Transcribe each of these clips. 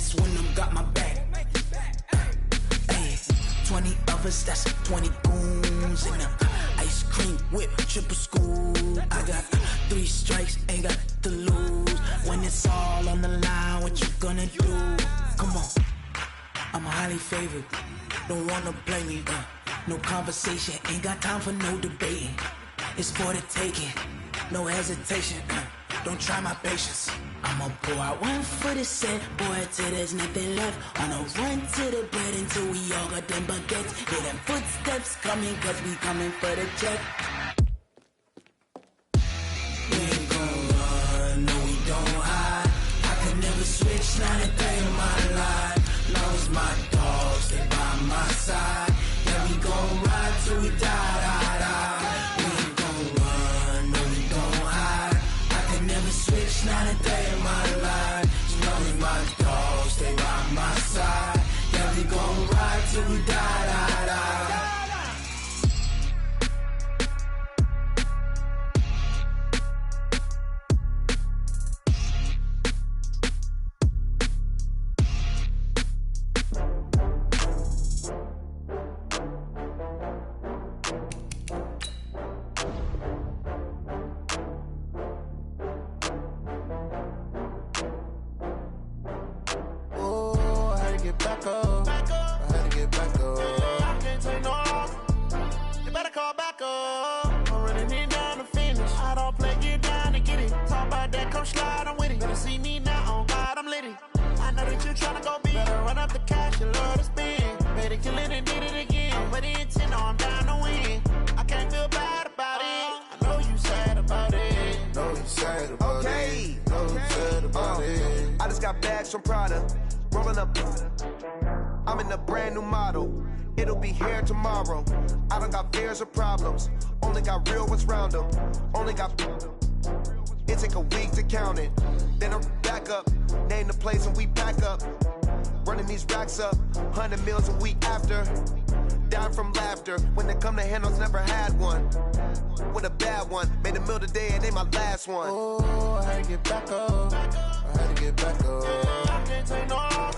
that's when I'm got my back. Hey, 20 of us, that's 20 goons in them. Ice cream whip, triple scoop. I got 3 strikes, ain't got to lose. When it's all on the line, what you gonna do? Come on, I'm highly favored. Don't wanna play me, no conversation, ain't got time for no debating. It's for the taking, no hesitation. Don't try my patience. I'ma pour out one for the set, boy, till there's nothing left. On a run to the bread until we all got them baguettes. Hear them footsteps coming, cause we coming for the check. We ain't gon' run, no we don't hide. I could never switch, not a day in my life. Long as my dogs, they by my side. Yeah, we gon' ride till we die. We ain't gon' run, no we don't hide. I could never switch, not a day in my life. As long as my dogs, they by my side. Yeah, we gon' ride till we die. From Prada, rolling up. I'm in a brand new model. It'll be here tomorrow. I don't got fears or problems. Only got real ones round them. Only got. It take a week to count it. Then I'm back up. Name the place and we pack up. Running these racks up. 100 meals a week after. Down from laughter. When it come to handles, never had one. With a bad one. Made a meal today and ain't my last one. Oh, I had to get back up. I had to get back up. I can't take no loss.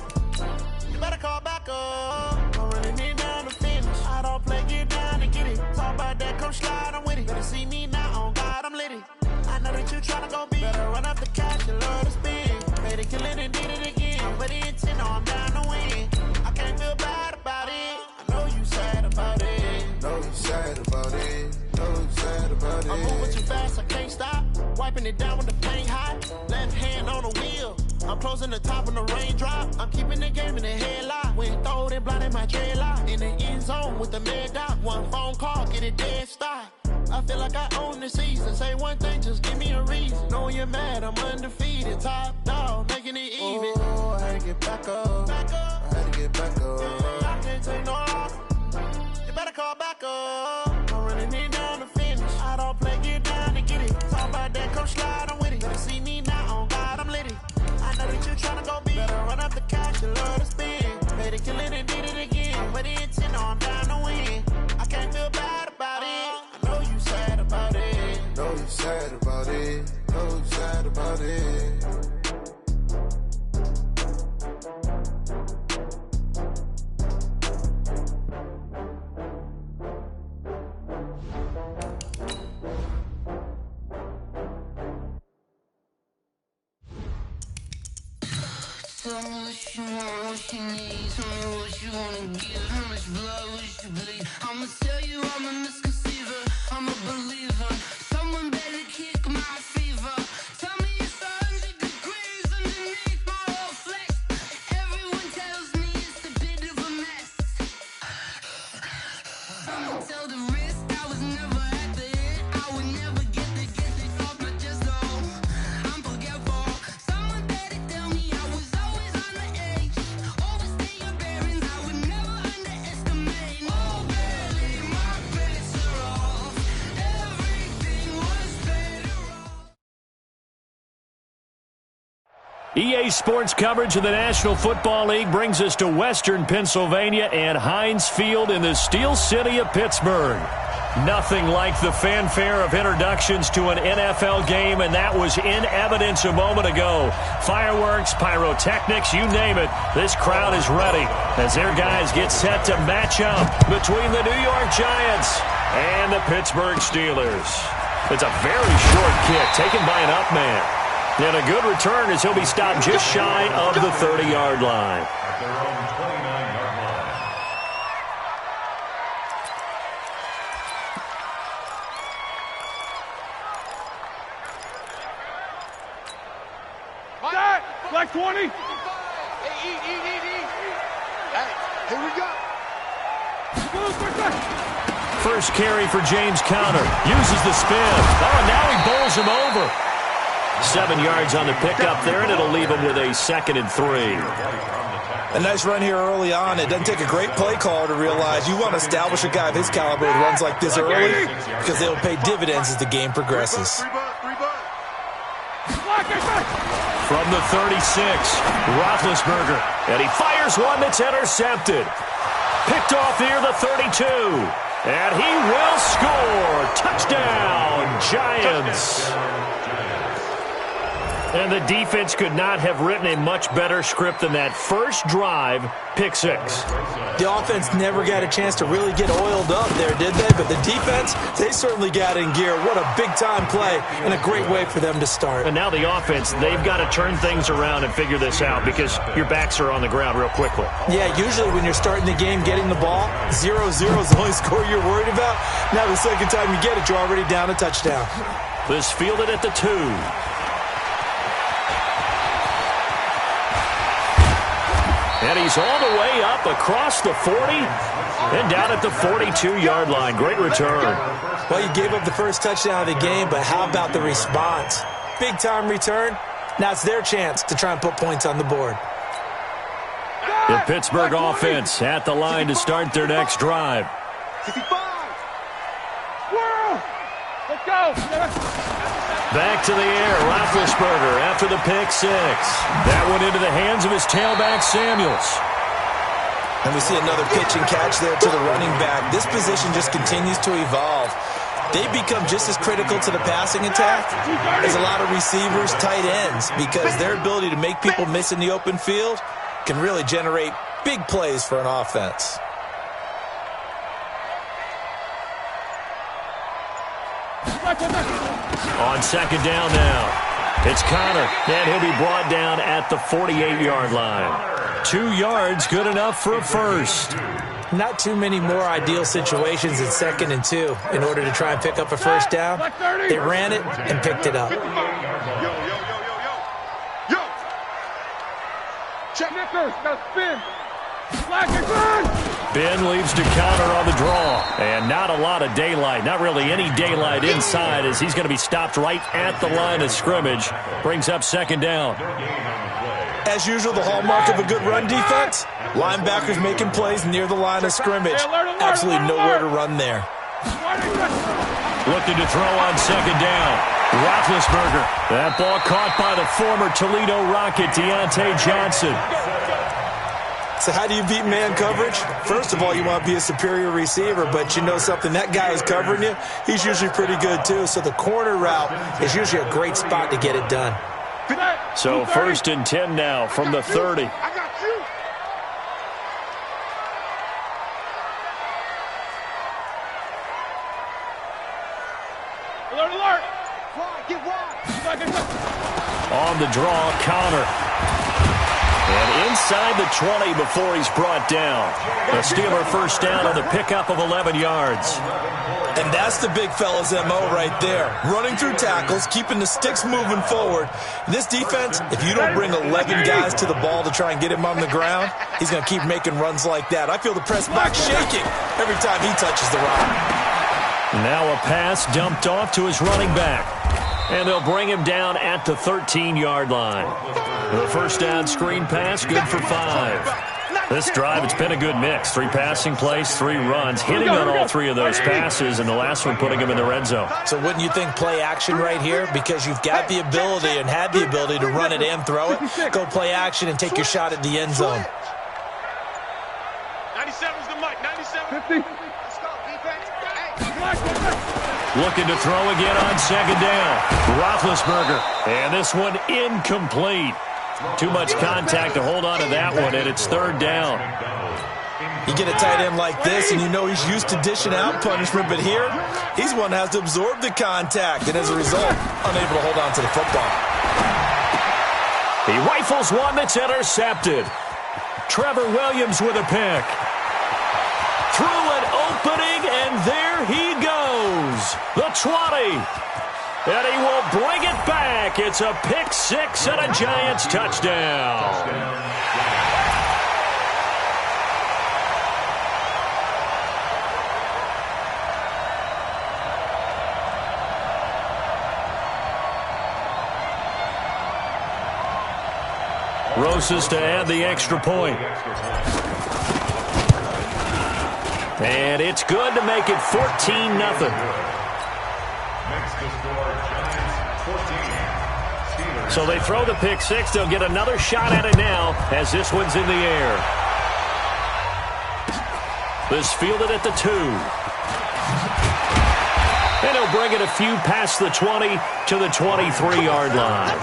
You better call back up. I'm running it down to finish. I don't play, get down and get it. Talk about that, come slide, I'm with it. Better see me now, on God, I'm litty. I know that you tryna go big. Better run up the cash, you love to spin. Made it, kill it, and did it again. But the intent, no, I'm down to win. I can't feel bad about it. I know you sad about it. Know you sad about it. Know you sad about it. I'm moving too fast, I can't stop. Wiping it down with the paint hot. Left hand on the wheel. I'm closing the top when the raindrop. I'm keeping the game in the headlock. When throwed and blinded my dreadlock. In the end zone with the mad dot. One phone call, get it dead stop. I feel like I own the season. Say one thing, just give me a reason. Knowing you're mad, I'm undefeated. Top dog, making it even. Oh, I had to get back up. I had to get back up. I can't take no loss. You better call back up. I'm running it down to finish. I don't play, get down and get it. Talk about that, come slide, I'm with it. Better see me now, on God, I'm litty. I know that you tryna go big. Better run up the cash, you love to spin. Made it, kill it, and did it again. But the intent, no, I'm down to win. I can't feel bad about it. I know you sad about it. Know you sad about it. Know you sad about it. Tell me what you want, what you need. Tell me what you wanna give. How much blood would you bleed? I'ma tell you I'm a misconceiver. I'm a believer. Someone better kick my fever. Tell me it's 100 degrees underneath my whole flesh. Everyone tells me it's a bit of a mess. I'ma tell the risk I was never at the end. I would never get this off my chest though. I'm forgetful. Someone better tell me I was always on the edge. Overstay your bearings, I would never underestimate. Oh, barely, my bets are off. Everything was better off. EA Sports coverage of the National Football League brings us to Western Pennsylvania and Heinz Field in the Steel City of Pittsburgh. Nothing like the fanfare of introductions to an NFL game, and that was in evidence a moment ago. Fireworks, pyrotechnics, you name it. This crowd is ready as their guys get set to match up between the New York Giants and the Pittsburgh Steelers. It's a very short kick taken by an up man. And a good return as he'll be stopped just shy of the 30-yard line. Black 20. Hey, eat. Hey, here we go. First carry for James Conner. Uses the spin. Oh, and now he bowls him over. 7 yards on the pickup there, and it'll leave him with a 2nd and 3. A nice run here early on. It doesn't take a great play caller to realize you want to establish a guy of his caliber who runs like this early because they'll pay dividends as the game progresses. From the 36, Roethlisberger, and he fires one that's intercepted. Picked off near the 32, and he will score. Touchdown, Giants. And the defense could not have written a much better script than that first drive, pick 6. The offense never got a chance to really get oiled up there, did they? But the defense, they certainly got in gear. What a big-time play and a great way for them to start. And now the offense, they've got to turn things around and figure this out because your backs are on the ground real quickly. Yeah, usually when you're starting the game, getting the ball, 0-0 is the only score you're worried about. Now the second time you get it, you're already down a touchdown. This fielded at the 2. And he's all the way up across the 40 and down at the 42-yard line. Great return. Well, you gave up the first touchdown of the game, but how about the response? Big-time return. Now it's their chance to try and put points on the board. The Pittsburgh offense at the line to start their next drive. 65. Let's go. Back to the air, Roethlisberger after the pick 6. That went into the hands of his tailback, Samuels. And we see another pitch and catch there to the running back. This position just continues to evolve. They become just as critical to the passing attack as a lot of receivers, tight ends, because their ability to make people miss in the open field can really generate big plays for an offense. On second down now, it's Conner, and he'll be brought down at the 48-yard line. 2 yards, good enough for a first. Not too many more ideal situations in 2nd and 2 in order to try and pick up a first down. They ran it and picked it up. Yo. Check. Snickers, now spin. Black and good. Ben leaves to Conner on the draw. And not a lot of daylight. Not really any daylight inside as he's going to be stopped right at the line of scrimmage. Brings up second down. As usual, the hallmark of a good run defense, linebackers making plays near the line of scrimmage. Absolutely nowhere to run there. Looking to throw on second down. Roethlisberger. That ball caught by the former Toledo Rocket, Deontay Johnson. So how do you beat man coverage? First of all, you want to be a superior receiver, but you know something, that guy is covering you. He's usually pretty good too, so the corner route is usually a great spot to get it done. So 1st and 10 now from the 30. I got you. Alert. Get wide. On the draw, Conner. And inside the 20 before he's brought down. A Steeler first down on the pickup of 11 yards. And that's the big fella's MO right there. Running through tackles, keeping the sticks moving forward. This defense, if you don't bring 11 guys to the ball to try and get him on the ground, he's going to keep making runs like that. I feel the press box shaking every time he touches the rock. Now a pass dumped off to his running back. And they'll bring him down at the 13-yard line. The first down screen pass, good for 5. This drive, it's been a good mix. 3 passing plays, 3 runs, hitting on all 3 of those passes, and the last one putting him in the red zone. So wouldn't you think play action right here? Because you've got the ability and had the ability to run it and throw it. Go play action and take your shot at the end zone. 97's the mic. 97. 50. Let's go, defense. Hey. Looking to throw again on second down. Roethlisberger. And this one incomplete. Too much contact to hold on to that one, and it's third down. You get a tight end like this, and you know he's used to dishing out punishment, but here, he's one that has to absorb the contact, and as a result, unable to hold on to the football. He rifles one that's intercepted. Trevor Williams with a pick. Through an opening, and there he goes. The 20. And he will bring it back. It's a pick six and a Giants touchdown. Rosas to add the extra point. And it's good to make it 14-0. So they throw the pick six. They'll get another shot at it now as this one's in the air. This fielded at the 2. And he'll bring it a few past the 20 to the 23-yard line.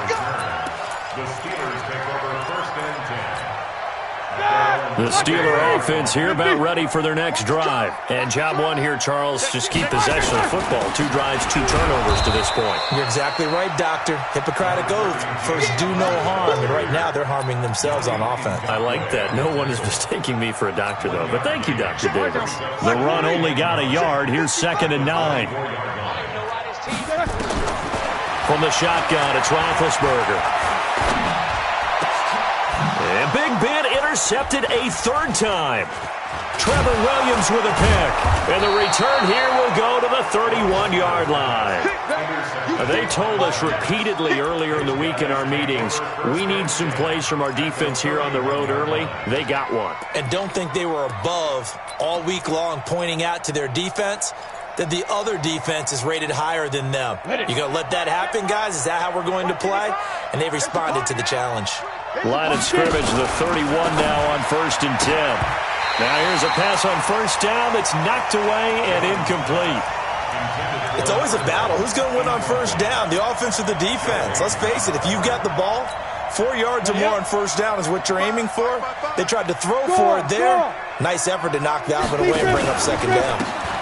The Steeler offense here about ready for their next drive. And job one here, Charles, just keep possession of the football. 2 drives, 2 turnovers to this point. You're exactly right, Doctor. Hippocratic oath. First, do no harm. And right now, they're harming themselves on offense. I like that. No one is mistaking me for a doctor, though. But thank you, Dr. Davis. The run only got a yard. Here's 2nd and 9. From the shotgun, it's Roethlisberger. And Big Ben intercepted a 3rd time. Trevor Williams with a pick. And the return here will go to the 31-yard line. They told us repeatedly earlier in the week in our meetings, we need some plays from our defense here on the road early. They got one. And don't think they were above all week long pointing out to their defense that the other defense is rated higher than them. You going to let that happen, guys? Is that how we're going to play? And they responded to the challenge. Line of scrimmage, the 31 now on 1st and 10. Now here's a pass on 1st down that's knocked away and incomplete. It's always a battle. Who's going to win on 1st down, the offense or the defense? Let's face it, if you've got the ball, 4 yards or more on 1st down is what you're aiming for. They tried to throw for it there. Nice effort to knock that one away and bring up 2nd down.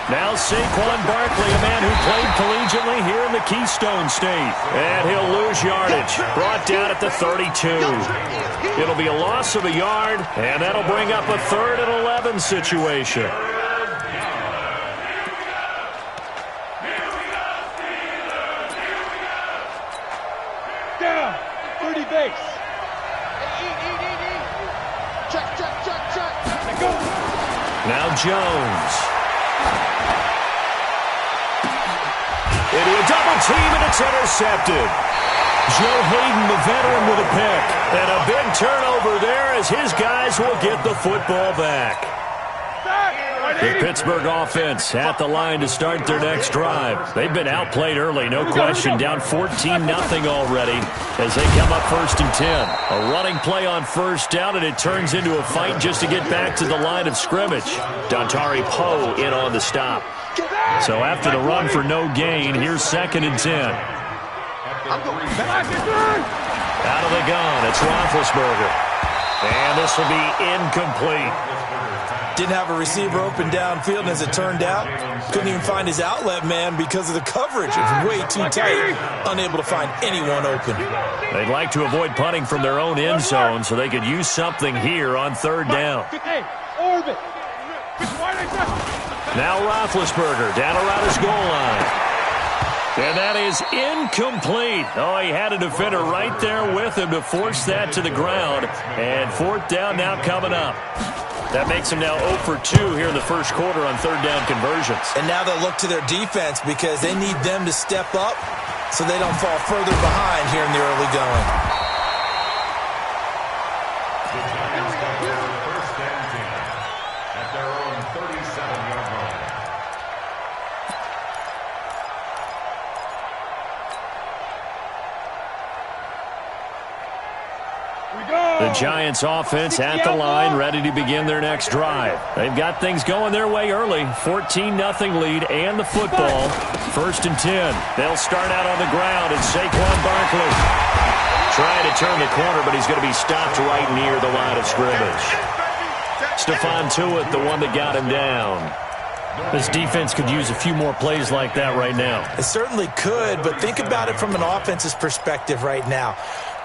Now Saquon Barkley, a man who played collegiately here in the Keystone State. And he'll lose yardage. Brought down at the 32. It'll be a loss of a yard, and that'll bring up a 3rd and 11 situation. Down. 30 base. Check. Let go. Now Jones. Into a double team, and it's intercepted. Joe Hayden, the veteran, with a pick. And a big turnover there as his guys will get the football back. The Pittsburgh offense at the line to start their next drive. They've been outplayed early, no question. Down 14-0 already as they come up 1st and 10. A running play on 1st down, and it turns into a fight just to get back to the line of scrimmage. Dontari Poe in on the stop. So after the run for no gain, here's 2nd and 10. Out of the gun, it's Roethlisberger. And this will be incomplete. Didn't have a receiver open downfield, and as it turned out, couldn't even find his outlet man because of the coverage. It was way too tight, unable to find anyone open. They'd like to avoid punting from their own end zone so they could use something here on 3rd down. Now Roethlisberger down around his goal line. And that is incomplete. Oh, he had a defender right there with him to force that to the ground. And 4th down now coming up. That makes him now 0 for 2 here in the 1st quarter on 3rd down conversions. And now they'll look to their defense because they need them to step up so they don't fall further behind here in the early going. The Giants offense at the line, ready to begin their next drive. They've got things going their way early. 14-0 lead and the football. 1st and 10. They'll start out on the ground, and Saquon Barkley trying to turn the corner, but he's going to be stopped right near the line of scrimmage. Stephon Tuitt, the one that got him down. This defense could use a few more plays like that right now. It certainly could, but think about it from an offense's perspective right now.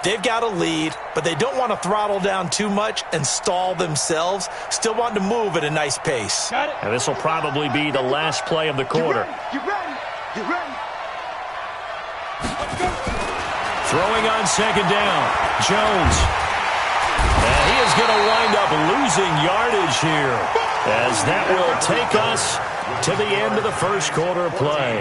They've got a lead, but they don't want to throttle down too much and stall themselves. Still want to move at a nice pace. And this will probably be the last play of the quarter. Get ready. Get ready. Let's go. Throwing on 2nd down. Jones. And he is going to wind up losing yardage here, as that will take us to the end of the first quarter of play.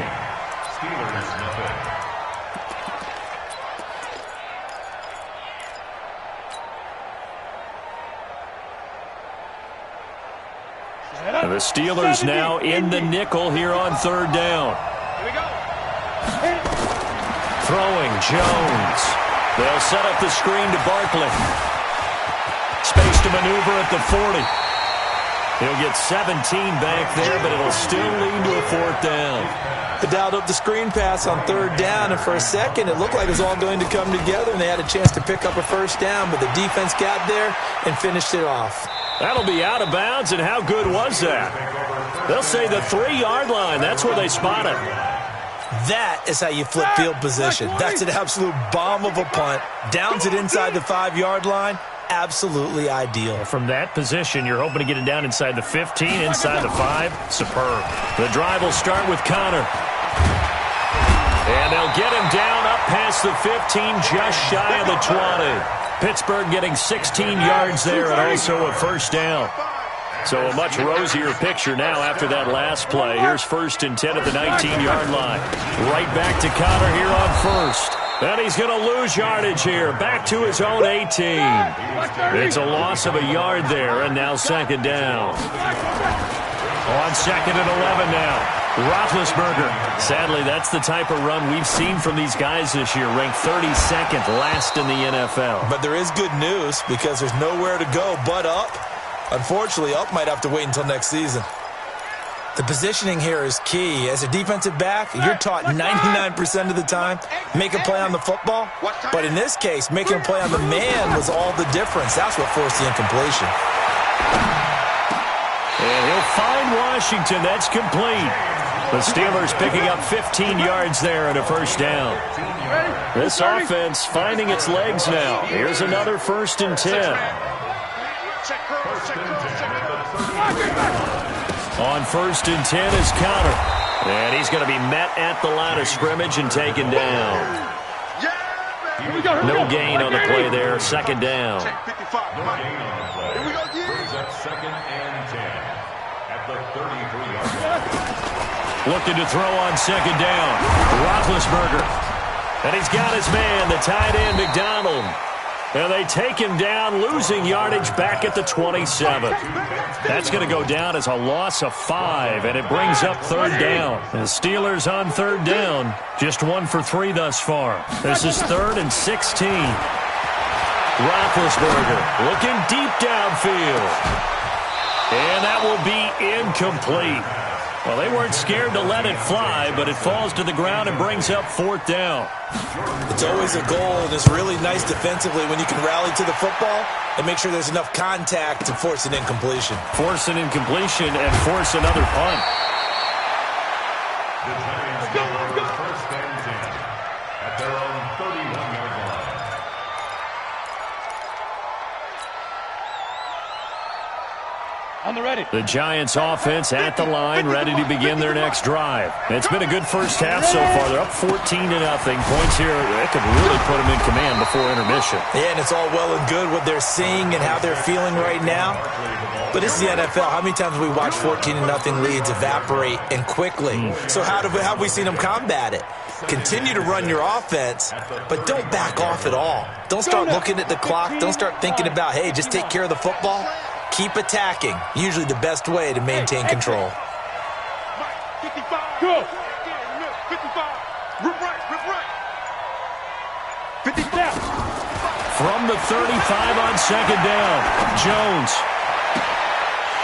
And the Steelers now in the nickel here on 3rd down. Here we go. Throwing Jones. They'll set up the screen to Barkley. Space to maneuver at the 40. He'll get 17 back there, but it'll still lead to a 4th down. They dialed up the screen pass on 3rd down, and for a second it looked like it was all going to come together, and they had a chance to pick up a 1st down, but the defense got there and finished it off. That'll be out of bounds, and how good was that? They'll say the 3-yard line. That's where they spot it. That is how you flip field position. That's an absolute bomb of a punt. Downs it inside the 5-yard line. Absolutely ideal. From that position, you're hoping to get it down inside the 15, inside the 5. Superb. The drive will start with Connor. And they'll get him down up past the 15, just shy of the 20. Pittsburgh getting 16 yards there and also a 1st down. So a much rosier picture now after that last play. Here's 1st and 10 at the 19-yard line. Right back to Connor here on 1st. And he's going to lose yardage here. Back to his own 18. It's a loss of a yard there, and now 2nd down. On 2nd and 11 now. Roethlisberger. Sadly, that's the type of run we've seen from these guys this year. Ranked 32nd last in the NFL. But there is good news because there's nowhere to go but up. Unfortunately, up might have to wait until next season. The positioning here is key. As a defensive back, you're taught 99% of the time, make a play on the football. But in this case, making a play on the man was all the difference. That's what forced the incompletion. And he'll find Washington. That's complete. The Steelers picking up 15 yards there and a 1st down. This offense finding its legs now. Here's another 1st and 10. On 1st and 10 is Connor. And he's going to be met at the line of scrimmage and taken down. No gain on the play there. 2nd down. Here we go, Second and 10 at the 33-yard line. Looking to throw on 2nd down. Roethlisberger. And he's got his man, the tight end, McDonald. And they take him down, losing yardage back at the 27. That's going to go down as a loss of 5, and it brings up 3rd down. The Steelers on 3rd down, just 1 for 3 thus far. This is 3rd and 16. Roethlisberger looking deep downfield. And that will be incomplete. Well, they weren't scared to let it fly, but it falls to the ground and brings up 4th down. It's always a goal, and it's really nice defensively when you can rally to the football and make sure there's enough contact to force an incompletion. Force an incompletion and force another punt. The Giants go 1st and 10 at their own 31-yard line. On the ready. The Giants offense at the line, ready to begin their next drive. It's been a good first half so far. They're up 14-0. Points here, that could really put them in command before intermission. Yeah, and it's all well and good what they're seeing and how they're feeling right now. But this is the NFL. How many times have we watched 14-0 leads evaporate and quickly? So how have we seen them combat it? Continue to run your offense, but don't back off at all. Don't start looking at the clock. Don't start thinking about, hey, just take care of the football. Keep attacking. Usually the best way to maintain control. 55. Go. 55. Rip right. Rip right. 50 down. from the 35 on second down. Jones.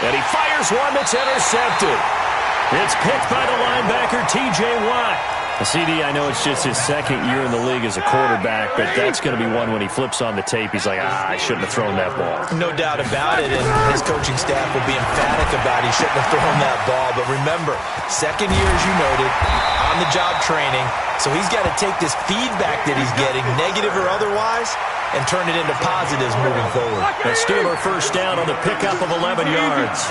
And he fires one that's intercepted. It's picked by the linebacker, T.J. Watt. CD, I know it's just his second year in the league as a quarterback, but that's going to be one when he flips on the tape. He's like, I shouldn't have thrown that ball. No doubt about it, and his coaching staff will be emphatic about he shouldn't have thrown that ball. But remember, second year, as you noted, on-the-job training, so he's got to take this feedback that he's getting, negative or otherwise, and turn it into positives moving forward. A Steeler first down on the pickup of 11 yards.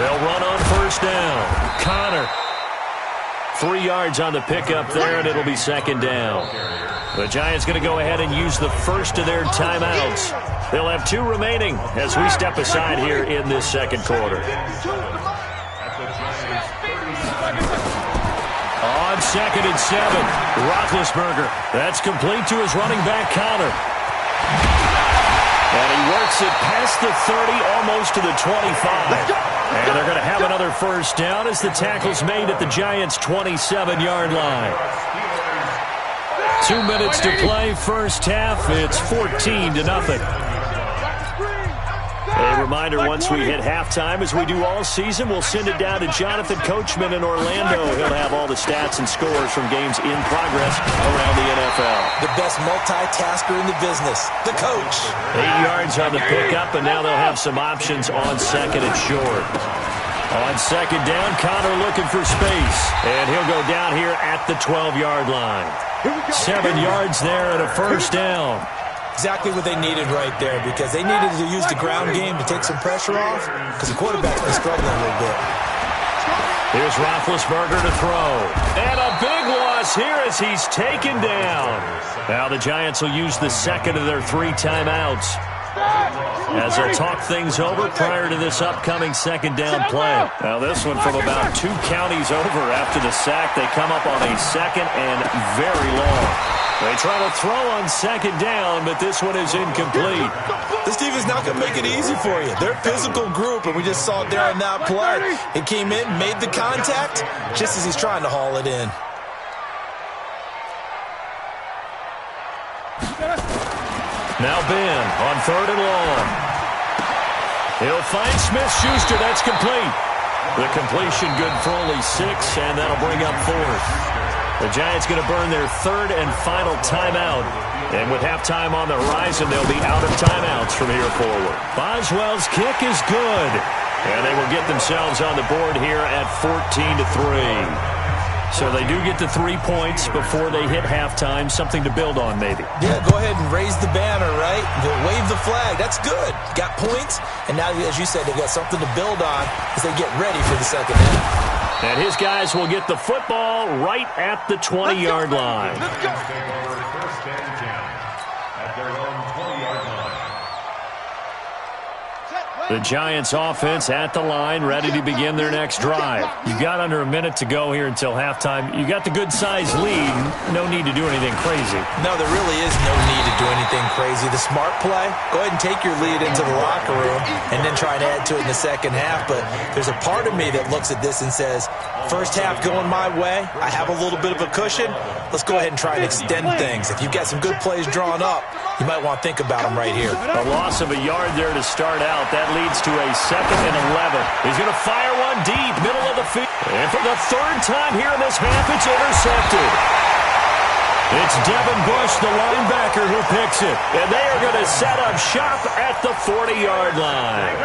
They'll run on first down. Connor. 3 yards on the pickup there, and it'll be second down. The Giants going to go ahead and use the first of their timeouts. They'll have 2 remaining as we step aside here in this second quarter. On second and 7, Roethlisberger. That's complete to his running back, Connor. And he works it past the 30, almost to the 25. And they're going to have another first down as the tackle's made at the Giants' 27-yard line. 2 minutes to play, first half. It's 14-0. A reminder, once we hit halftime, as we do all season, we'll send it down to Jonathan Coachman in Orlando. He'll have all the stats and scores from games in progress around the NFL. The best multitasker in the business, the coach. 8 yards on the pickup, and now they'll have some options on second and short. On second down, Connor looking for space, and he'll go down here at the 12-yard line. 7 yards there and a first down. Exactly what they needed right there, because they needed to use the ground game to take some pressure off, because the quarterback's been struggling a little bit. Here's Roethlisberger to throw. And a big loss here as he's taken down. Now the Giants will use the second of their 3 timeouts as they'll talk things over prior to this upcoming second down play. Now this one from about 2 counties over after the sack. They come up on a second and very long. They try to throw on second down, but this one is incomplete. This team is not going to make it easy for you. They're a physical group, and we just saw it there on that play. It came in, made the contact, just as he's trying to haul it in. Now Ben on third and long. He'll find Smith-Schuster. That's complete. The completion good for only 6, and that'll bring up 4th. The Giants going to burn their 3rd and final timeout. And with halftime on the horizon, they'll be out of timeouts from here forward. Boswell's kick is good. And they will get themselves on the board here at 14-3. So they do get the 3 points before they hit halftime. Something to build on, maybe. Yeah, go ahead and raise the banner, right? Wave the flag. That's good. Got points. And now, as you said, they've got something to build on as they get ready for the second half. And his guys will get the football right at the 20-yard line. Let's go. First and 10 at their own 20-yard line. The Giants offense at the line, ready to begin their next drive. You've got under a minute to go here until halftime. You got the good-sized lead. No need to do anything crazy. No, there really is no need to do anything crazy. The smart play, go ahead and take your lead into the locker room and then try and add to it in the second half. But there's a part of me that looks at this and says, first half going my way, I have a little bit of a cushion. Let's go ahead and try and extend things. If you've got some good plays drawn up, you might want to think about them right here. A loss of a yard there to start out. That leads to a 2nd and 11. He's going to fire one deep, middle of the field. And for the 3rd time here in this half, it's intercepted. It's Devin Bush, the linebacker, who picks it. And they are going to set up shop at the 40-yard line.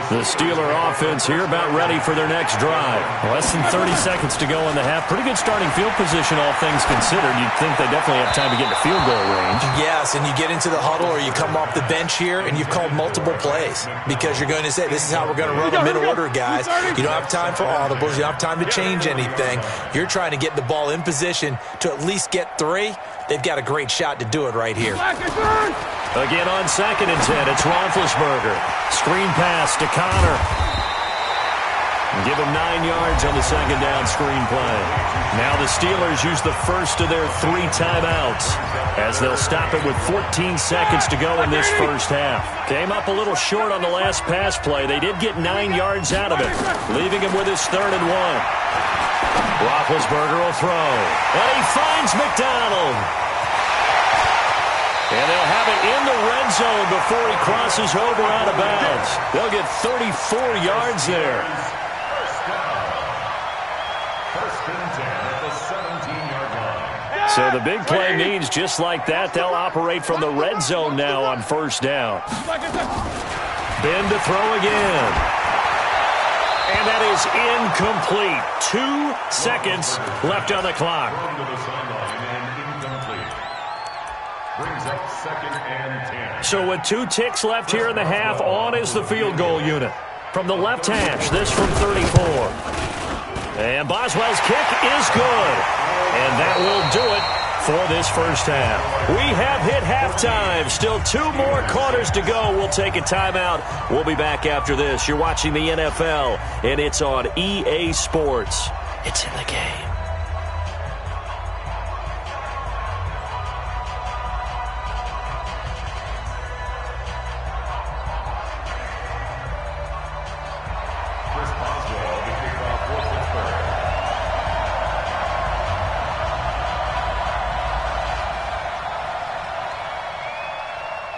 The Steeler offense here about ready for their next drive. Less than 30 seconds to go in the half. Pretty good starting field position, all things considered. You'd think they definitely have time to get to field goal range. Yes, and you get into the huddle or you come off the bench here and you've called multiple plays because you're going to say, this is how we're going to run them in order, guys. You don't have time for audibles. You don't have time to change anything. You're trying to get the ball in position to at least get 3. They've got a great shot to do it right here. Again on 2nd and 10, it's Roethlisberger. Screen pass to Connor. Give them 9 yards on the second down screen play. Now the Steelers use the first of their 3 timeouts as they'll stop it with 14 seconds to go in this first half. Came up a little short on the last pass play. They did get 9 yards out of it, leaving him with his 3rd and 1. Roethlisberger will throw, and he finds McDonald. And they'll have it in the red zone before he crosses over out of bounds. They'll get 34 yards there. So the big play means just like that, they'll operate from the red zone now on first down. Ben to throw again. And that is incomplete. 2 seconds left on the clock. So with 2 ticks left here in the half, on is the field goal unit. From the left hash, this from 34. And Boswell's kick is good. And that will do it for this first half. We have hit halftime. Still 2 more quarters to go. We'll take a timeout. We'll be back after this. You're watching the NFL, and it's on EA Sports. It's in the game.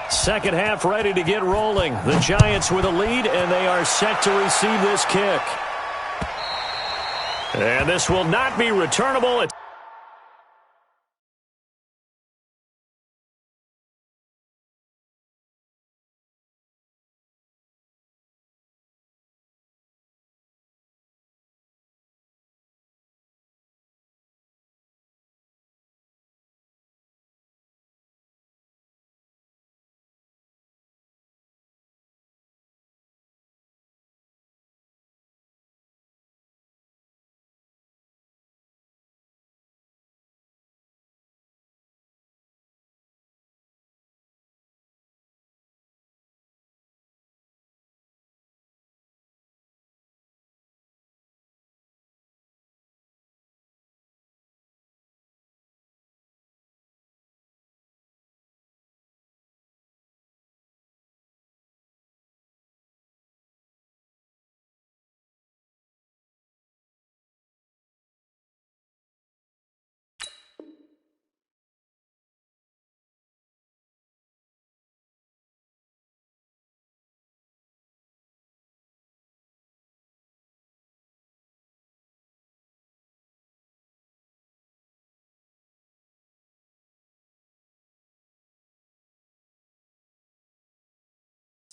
Second half ready to get rolling. The Giants with a lead, and they are set to receive this kick. And this will not be returnable.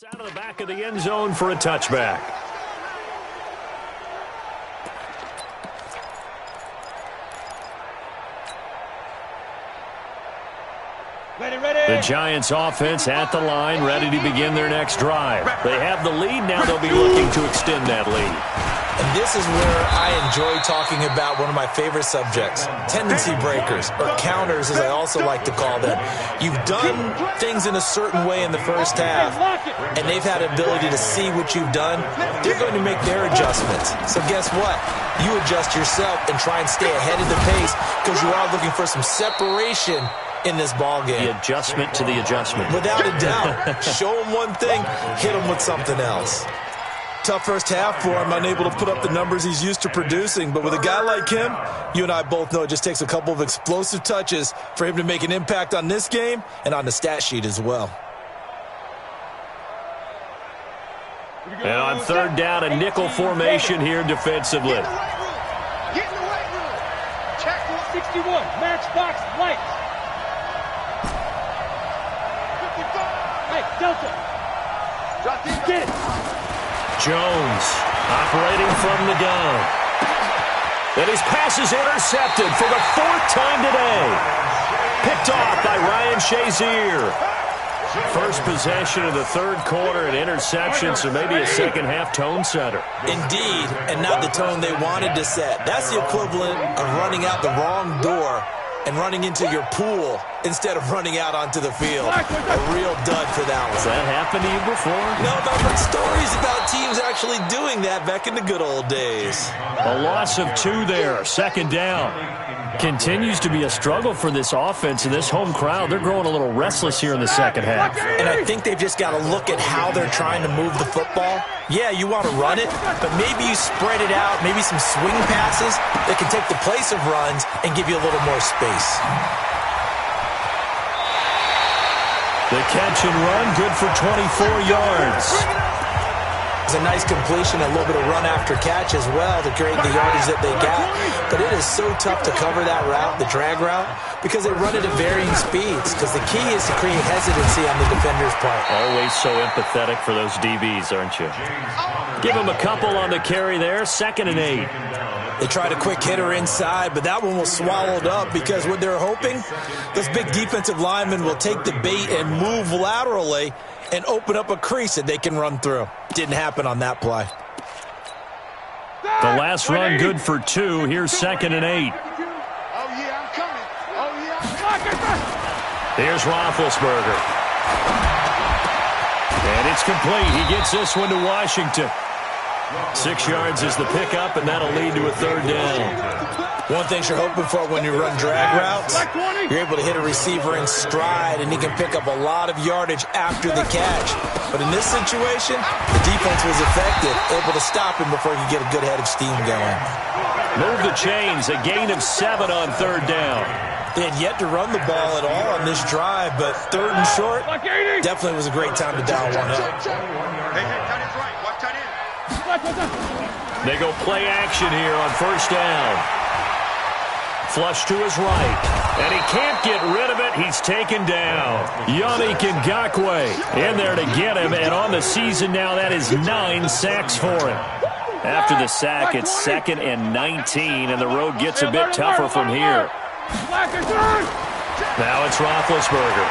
Out of the back of the end zone for a touchback. The Giants offense at the line, ready to begin their next drive. They have the lead. Now they'll be looking to extend that lead. And this is where I enjoy talking about one of my favorite subjects, tendency breakers, or counters as I also like to call them. You've done things in a certain way in the first half, and they've had an ability to see what you've done. They're going to make their adjustments. So guess what? You adjust yourself and try and stay ahead of the pace because you are looking for some separation in this ball game. The adjustment to the adjustment. Without a doubt. Show him one thing, hit him with something else. Tough first half for him, unable to put up the numbers he's used to producing. But with a guy like him, you and I both know it just takes a couple of explosive touches for him to make an impact on this game and on the stat sheet as well. And on third down, a nickel formation here defensively. Get in the right room. Check 61. Matchbox lights. 55. Hey, Delta. Get it. Jones operating from the gun. And his pass is intercepted for the 4th time today. Picked off by Ryan Shazier. First possession of the third quarter, an interception, so maybe a second half tone setter. Indeed, and not the tone they wanted to set. That's the equivalent of running out the wrong door and running into your pool instead of running out onto the field. A real dud for that one. Has that happened to you before? No, but stories about teams actually doing that back in the good old days. A loss of 2 there, second down. Continues to be a struggle for this offense and this home crowd. They're growing a little restless here in the second half. And I think they've just got to look at how they're trying to move the football. Yeah, you want to run it, but maybe you spread it out, maybe some swing passes that can take the place of runs and give you a little more space. The catch and run, good for 24 yards. It's a nice completion, a little bit of run after catch as well to create the yardage that they got. But it is so tough to cover that route, the drag route, because they run it at varying speeds. Because the key is to create hesitancy on the defender's part. Always so empathetic for those DBs, aren't you? Give them a couple on the carry there, 2nd and 8. They tried a quick hitter inside, but that one was swallowed up because what they're hoping, those big defensive linemen will take the bait and move laterally and open up a crease that they can run through. Didn't happen on that play. The last run good for 2. Here's 2nd and 8. Oh, yeah, I'm coming. Oh, yeah, Here's Roethlisberger. And it's complete. He gets this one to Washington. 6 yards is the pickup, and that'll lead to a 3rd down. One thing you're hoping for when you run drag routes, you're able to hit a receiver in stride, and he can pick up a lot of yardage after the catch. But in this situation, the defense was effective, able to stop him before he could get a good head of steam going. Move the chains, a gain of 7 on 3rd down. They had yet to run the ball at all on this drive, but 3rd and short definitely was a great time to dial one up. Hey, tight end's right. Watch tight end. They go play action here on 1st down. Flush to his right, and he can't get rid of it. He's taken down. Yannick Ngakoue in there to get him, and on the season now, that is 9 sacks for him. After the sack, it's 2nd and 19, and the road gets a bit tougher from here. Now it's Roethlisberger.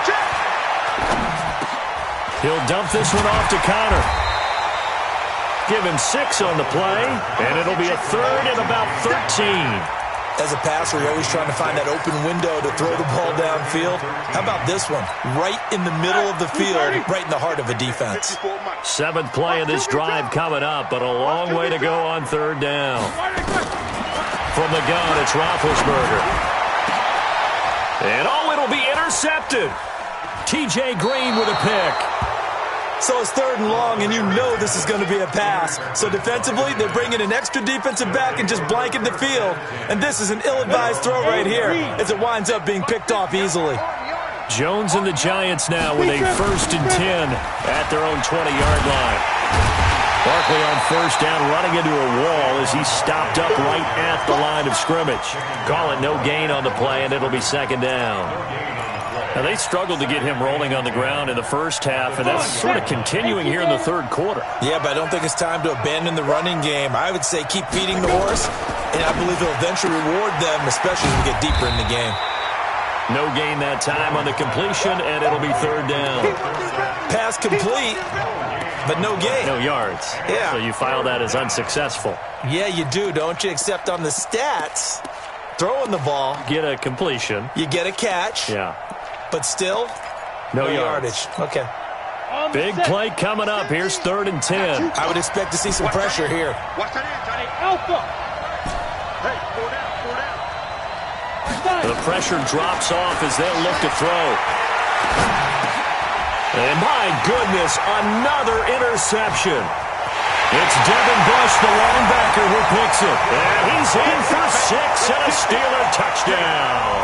He'll dump this one off to Connor. Give him 6 on the play, and it'll be a 3rd and about 13. As a passer, you're always trying to find that open window to throw the ball downfield. How about this one? Right in the middle of the field, right in the heart of a defense. 7th play of this drive coming up, but a long way to go on 3rd down. From the gun, it's Roethlisberger. And it'll be intercepted. T.J. Green with a pick. So it's 3rd and long, and you know this is going to be a pass. So defensively, they bring in an extra defensive back and just blanket the field. And this is an ill-advised throw right here as it winds up being picked off easily. Jones and the Giants now with a 1st and 10 at their own 20-yard line. Barkley on 1st down, running into a wall as he's stopped up right at the line of scrimmage. Call it no gain on the play, and it'll be 2nd down. Now, they struggled to get him rolling on the ground in the first half, and that's sort of continuing here in the 3rd quarter. Yeah, but I don't think it's time to abandon the running game. I would say keep feeding the horse, and I believe they'll eventually reward them, especially as we get deeper in the game. No gain that time on the completion, and it'll be 3rd down. Pass complete, but no gain. No yards. Yeah. So you file that as unsuccessful. Yeah, you do, don't you? Except on the stats, throwing the ball. Get a completion. You get a catch. Yeah. But still, no yardage. Okay. Big play coming up. Here's 3rd and 10. I would expect to see some pressure here. Watch that in, Johnny. Alpha. Hey, 4 down. The pressure drops off as they'll look to throw. And my goodness, another interception. It's Devin Bush, the linebacker, who picks it. And he's in for 6 and a Steeler touchdown.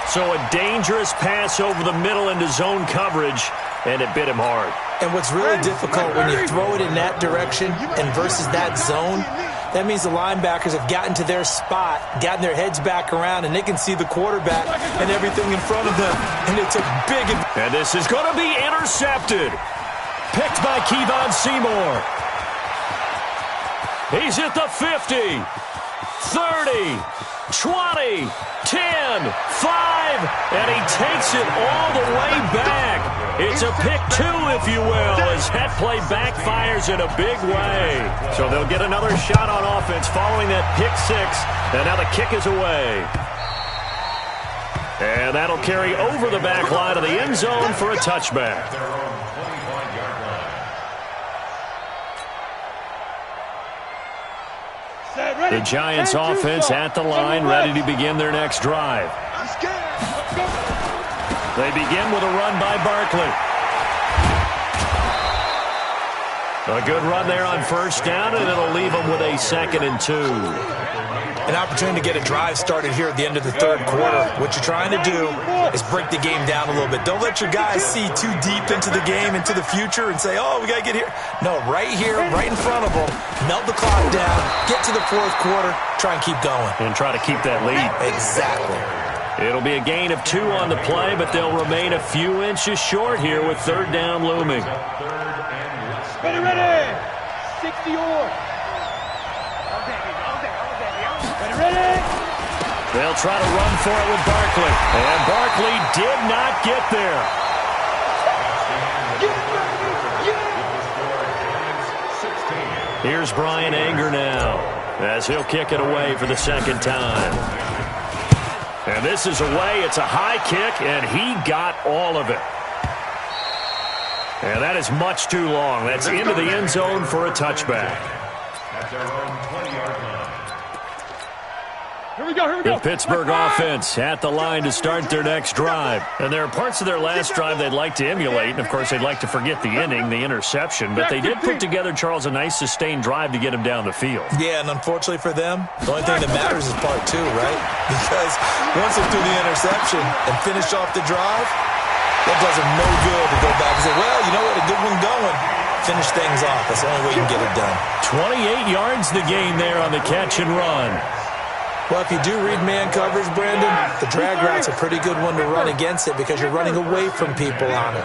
So a dangerous pass over the middle into zone coverage, and it bit him hard. And what's really difficult when you throw it in that direction and versus that zone, that means the linebackers have gotten to their spot, gotten their heads back around, and they can see the quarterback and everything in front of them. And it's a big... And this is going to be intercepted. Picked by Kevon Seymour. He's at the 50. 30, 20, 10, 5, and he takes it all the way back. It's a pick two, if you will, as that play backfires in a big way. So they'll get another shot on offense following that pick six, and now the kick is away. And that'll carry over the back line of the end zone for a touchback. The Giants offense at the line, ready to begin their next drive. They begin with a run by Barkley. A good run there on first down, and it'll leave them with a 2nd and 2. An opportunity to get a drive started here at the end of the third quarter. What you're trying to do is break the game down a little bit. Don't let your guys see too deep into the game, into the future, and say, oh, we got to get here. No, right here, right in front of them, melt the clock down, get to the fourth quarter, try and keep going. And try to keep that lead. Exactly. It'll be a gain of 2 on the play, but they'll remain a few inches short here with third down looming. Ready! 60 yards. Ready? They'll try to run for it with Barkley. And Barkley did not get there. Here's Brian Anger now as he'll kick it away for the second time. And this is away. It's a high kick, and he got all of it. And that is much too long. That's into the end zone for a touchback. At their own 20-yard line. Here we go. The Pittsburgh offense at the line to start their next drive. And there are parts of their last drive they'd like to emulate. And, of course, they'd like to forget the ending, the interception. But they did put together, Charles, a nice sustained drive to get him down the field. Yeah, and unfortunately for them, the only thing that matters is part 2, right? Because once they threw the interception and finished off the drive, that does them no good to go back and say, well, you know what, a good one going. Finish things off. That's the only way you can get it done. 28 yards to gain there on the catch and run. Well, if you do read man coverage, Brandon, the drag route's a pretty good one to run against it because you're running away from people on it.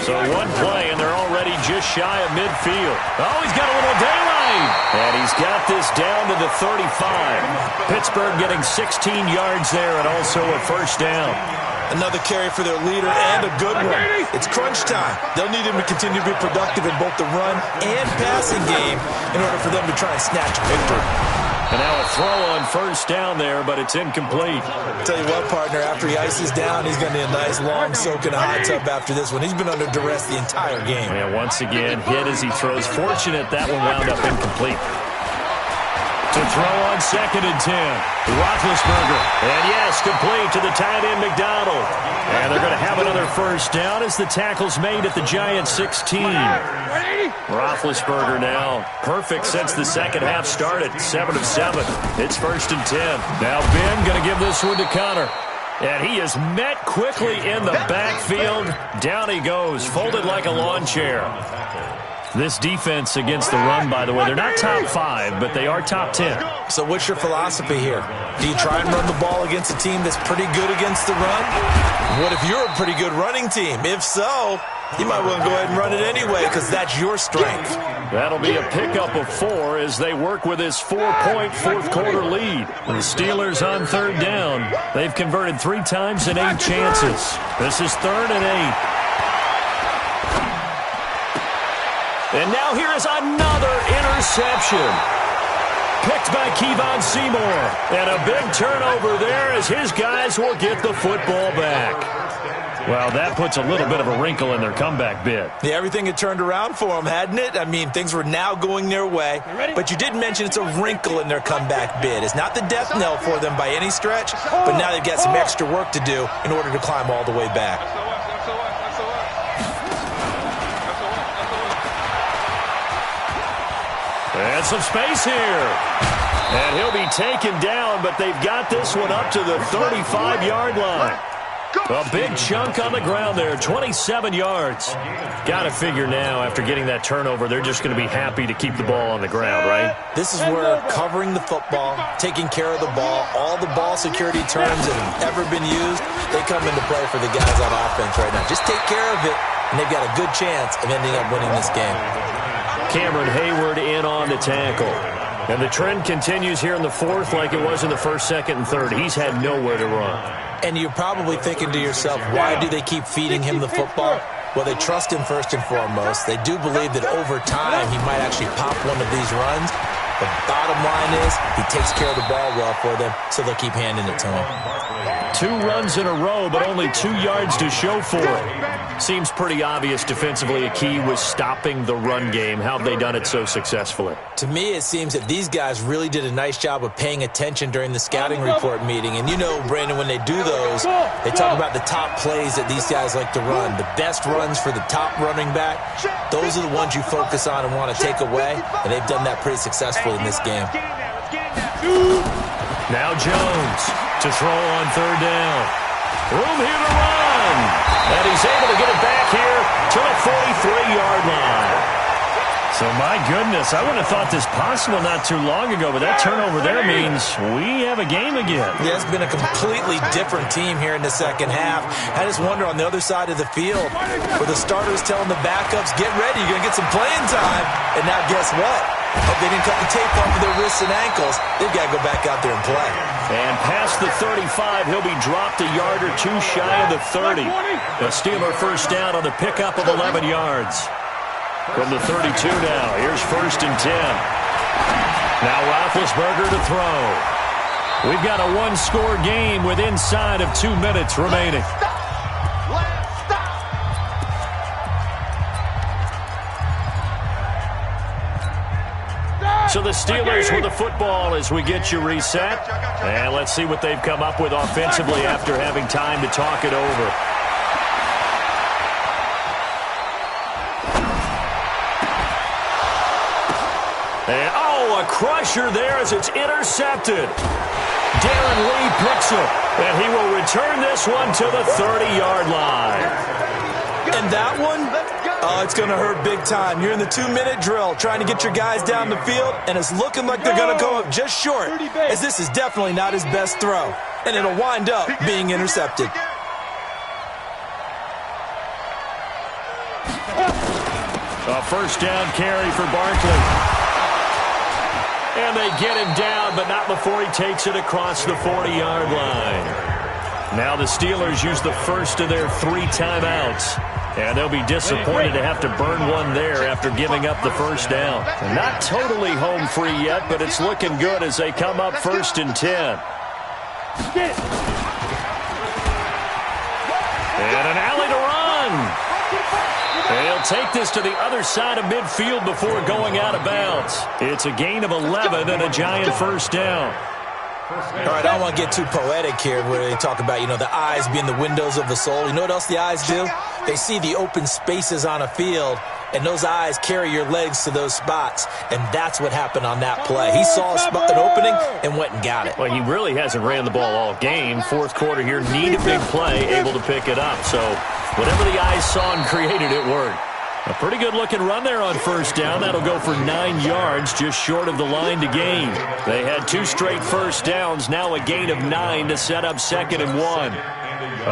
So one play, and they're already just shy of midfield. Oh, he's got a little daylight. And he's got this down to the 35. Pittsburgh getting 16 yards there and also a first down. Another carry for their leader and a good one. It's crunch time. They'll need him to continue to be productive in both the run and passing game in order for them to try and snatch a victory. And now a throw on first down there, but it's incomplete. Tell you what, partner, after he ices down, he's going to need a nice long soak in a hot tub after this one. He's been under duress the entire game. And once again, hit as he throws. Fortunate that one wound up incomplete. To throw on 2nd and 10. Roethlisberger. And yes, complete to the tight end McDonald. And they're going to have another first down as the tackle's made at the Giants 16. Roethlisberger now perfect since the second half started. 7 of 7. It's 1st and 10. Now Ben going to give this one to Connor. And he is met quickly in the backfield. Down he goes, folded like a lawn chair. This defense against the run, by the way, they're not top 5, but they are top 10. So what's your philosophy here? Do you try and run the ball against a team that's pretty good against the run? What if you're a pretty good running team? If so, you might want to go ahead and run it anyway because that's your strength. That'll be a pickup of 4 as they work with this 4-point fourth quarter lead. The Steelers on third down. They've converted 3 times in 8 chances. This is 3rd and 8. And now here is another interception. Picked by Kevon Seymour. And a big turnover there as his guys will get the football back. Well, that puts a little bit of a wrinkle in their comeback bid. Yeah, everything had turned around for them, hadn't it? I mean, things were now going their way. But you did mention it's a wrinkle in their comeback bid. It's not the death knell for them by any stretch, but now they've got some extra work to do in order to climb all the way back. And some space here. And he'll be taken down, but they've got this one up to the 35-yard line. A big chunk on the ground there, 27 yards. Got to figure now, after getting that turnover, they're just going to be happy to keep the ball on the ground, right? This is where covering the football, taking care of the ball, all the ball security terms that have ever been used, they come into play for the guys on offense right now. Just take care of it, and they've got a good chance of ending up winning this game. Cameron Hayward in on the tackle. And the trend continues here in the fourth like it was in the first, second, and third. He's had nowhere to run. And you're probably thinking to yourself, why do they keep feeding him the football? Well, they trust him first and foremost. They do believe that over time he might actually pop one of these runs. The bottom line is he takes care of the ball well for them, so they'll keep handing it to him. 2 runs in a row, but only 2 yards to show for it. Seems pretty obvious defensively a key was stopping the run game. How have they done it so successfully? To me, it seems that these guys really did a nice job of paying attention during the scouting report meeting. And you know, Brandon, when they do those, they talk about the top plays that these guys like to run. The best runs for the top running back, those are the ones you focus on and want to take away. And they've done that pretty successfully in this game. Now Jones to throw on third down. Room here to run. And he's able to get it back here to the 43-yard line. So, my goodness, I wouldn't have thought this possible not too long ago, but that turnover there means we have a game again. Yeah, it's been a completely different team here in the second half. I just wonder on the other side of the field where the starters telling the backups, get ready, you're going to get some playing time. And now guess what? Hope they didn't cut the tape off of their wrists and ankles. They've got to go back out there and play. And past the 35, he'll be dropped a yard or 2 shy of the 30. A Steeler first down on the pickup of 11 yards. From the 32 now, here's 1st and 10. Now Roethlisberger to throw. We've got a 1-score game with inside of 2 minutes remaining. So the Steelers with the football as we get you reset. And let's see what they've come up with offensively after having time to talk it over. And, a crusher there as it's intercepted. Darren Lee picks it, and he will return this one to the 30-yard line. And that one, it's going to hurt big time. You're in the 2-minute drill trying to get your guys down the field, and it's looking like they're going to go up just short, as this is definitely not his best throw. And it'll wind up being intercepted. A first down carry for Barkley. And they get him down, but not before he takes it across the 40-yard line. Now the Steelers use the first of their 3 timeouts. And they'll be disappointed to have to burn one there after giving up the first down. And not totally home free yet, but it's looking good as they come up 1st and 10. And an alley to run. They'll take this to the other side of midfield before going out of bounds. It's a gain of 11 and a giant first down. All right, I don't want to get too poetic here where they talk about, the eyes being the windows of the soul. You know what else the eyes do? They see the open spaces on a field, and those eyes carry your legs to those spots, and that's what happened on that play. He saw an opening and went and got it. Well, he really hasn't ran the ball all game. Fourth quarter here, need a big play, able to pick it up. So whatever the eyes saw and created, it worked. A pretty good-looking run there on first down. That'll go for 9 yards, just short of the line to gain. They had 2 straight first downs, now a gain of 9 to set up 2nd and 1.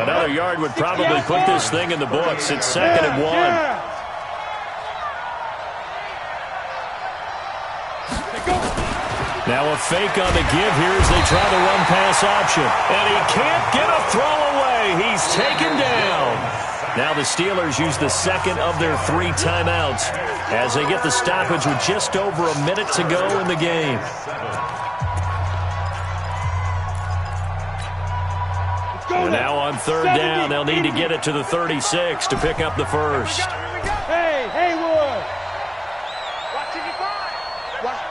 Another yard would probably put this thing in the books. It's 2nd and 1. Now a fake on the give here as they try the run-pass option. And he can't get a throw away. He's taken down. Now the Steelers use the 2nd of their 3 timeouts as they get the stoppage with just over a minute to go in the game. And now on 3rd down, they'll need to get it to the 36 to pick up the first. Hey, Haywood!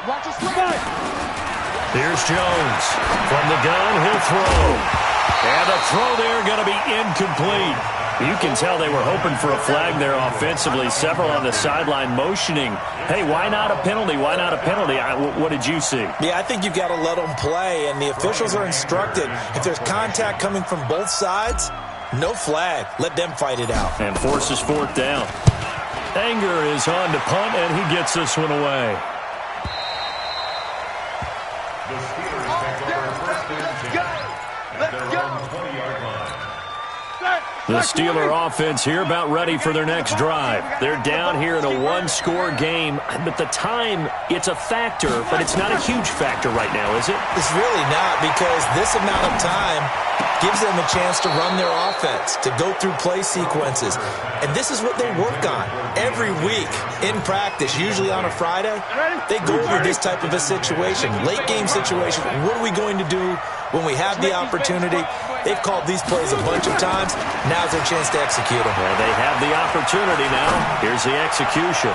Watch his right. Here's Jones. From the gun, he'll throw. And the throw there going to be incomplete. You can tell they were hoping for a flag there offensively. Several on the sideline motioning, hey, why not a penalty? Why not a penalty? What did you see? Yeah, I think you've got to let them play, and the officials are instructed. If there's contact coming from both sides, no flag. Let them fight it out. And forces 4th down. Anger is on to punt, and he gets this one away. The Steelers take over 1st and 10 at their own 20-yard line. The Steeler offense here about ready for their next drive. They're down here in a one-score game, but the time, it's a factor, but it's not a huge factor right now, is it? It's really not, because this amount of time gives them a chance to run their offense, to go through play sequences. And this is what they work on every week in practice, usually on a Friday. They go over this type of a situation, late-game situation. What are we going to do when we have the opportunity? They've called these plays a bunch of times. Now's their chance to execute them. Well, they have the opportunity now. Here's the execution.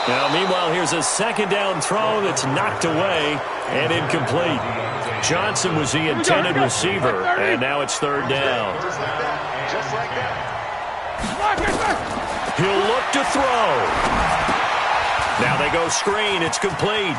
Now, meanwhile, here's a second down throw that's knocked away and incomplete. Johnson was the intended receiver, and now it's third down. He'll look to throw. Now they go screen. It's complete.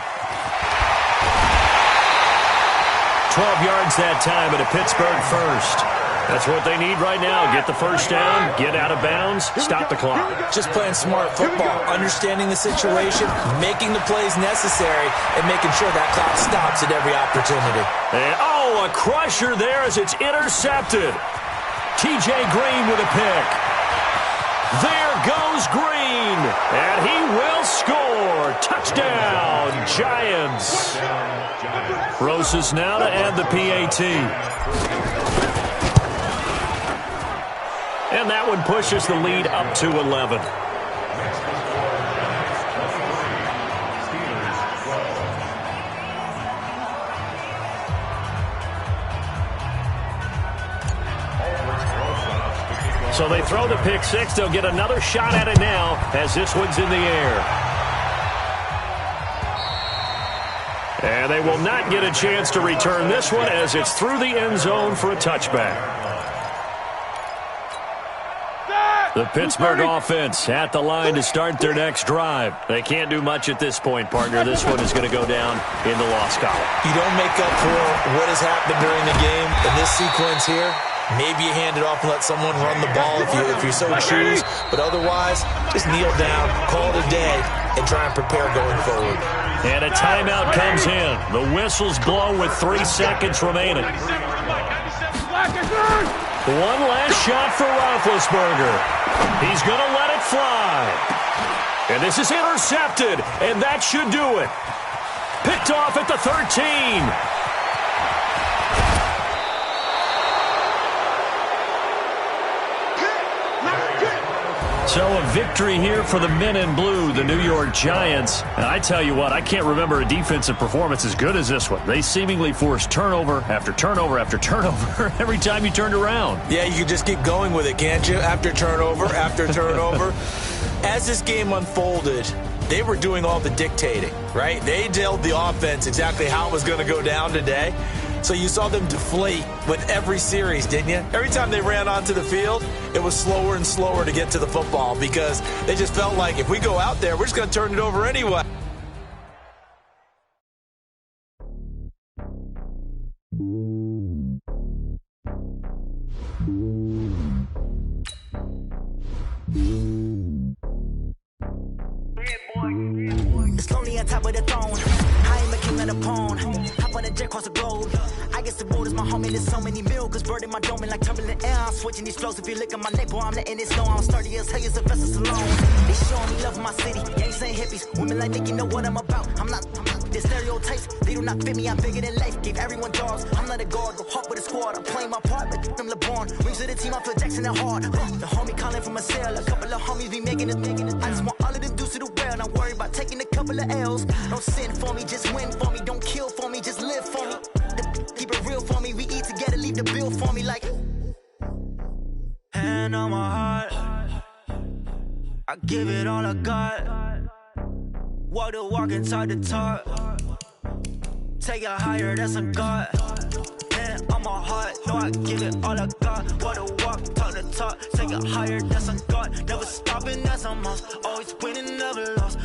12 yards that time, and a Pittsburgh first. That's what they need right now. Get the first down, get out of bounds, stop the clock. Just playing smart football, understanding the situation, making the plays necessary, and making sure that clock stops at every opportunity. And, a crusher there as it's intercepted. T.J. Green with a pick. There goes Green, and he will score. Touchdown, Giants. Rosas now to add the PAT. And that one pushes the lead up to 11. So they throw the pick six. They'll get another shot at it now as this one's in the air. And they will not get a chance to return this one as it's through the end zone for a touchback. The Pittsburgh offense at the line to start their next drive. They can't do much at this point, partner. This one is going to go down in the loss column. You don't make up for what has happened during the game in this sequence here. Maybe you hand it off and let someone run the ball if you so choose. But otherwise, just kneel down, call it a day, and try and prepare going forward. And a timeout comes in. The whistles blow with 3 seconds remaining. One last shot for Roethlisberger. He's going to let it fly. And this is intercepted, and that should do it. Picked off at the 13. So a victory here for the men in blue, the New York Giants. And I tell you what, I can't remember a defensive performance as good as this one. They seemingly forced turnover after turnover after turnover every time you turned around. Yeah, you can just keep going with it, can't you? After turnover, after turnover. As this game unfolded, they were doing all the dictating, right? They told the offense exactly how it was going to go down today. So you saw them deflate with every series, didn't you? Every time they ran onto the field, it was slower and slower to get to the football because they just felt like if we go out there, we're just going to turn it over anyway. It's lonely on top of the throne. I am a king of the pawn. Hop on a jet across the globe. I guess the road is my home and there's so many milk. Bird in my dome and like turbulent air. I'm switching these flows. If you look at my neck, boy, I'm letting it snow. I'm sturdy as hell, it's a vessel Salone. They showing me love in my city. Gangs ain't hippies. Women like Nick, you know what I'm about. I'm not the stereotypes. They do not fit me. I'm bigger than life. Gave everyone dogs. I'm not a guard. Go hawk with a squad. I'm playing my part, but I'm LeBron. Rings to the team. I feel Jackson and hard. The homie calling from a cell. A couple of homies be making it. I just want all of them dudes to do well. Not worry about taking a couple of L's. Don't sin for me, just win for me. Don't kill for me, just live for me. Keep it real for me. We eat together, leave the bill for me like. Hand on my heart, I give it all I got. Walk the walk and talk the talk. Take it higher, that's a God. Hand on my heart, no, I give it all I got. Walk the walk, talk the talk. Take it higher, that's a God. Never stopping, that's a must. Always winning, never lost.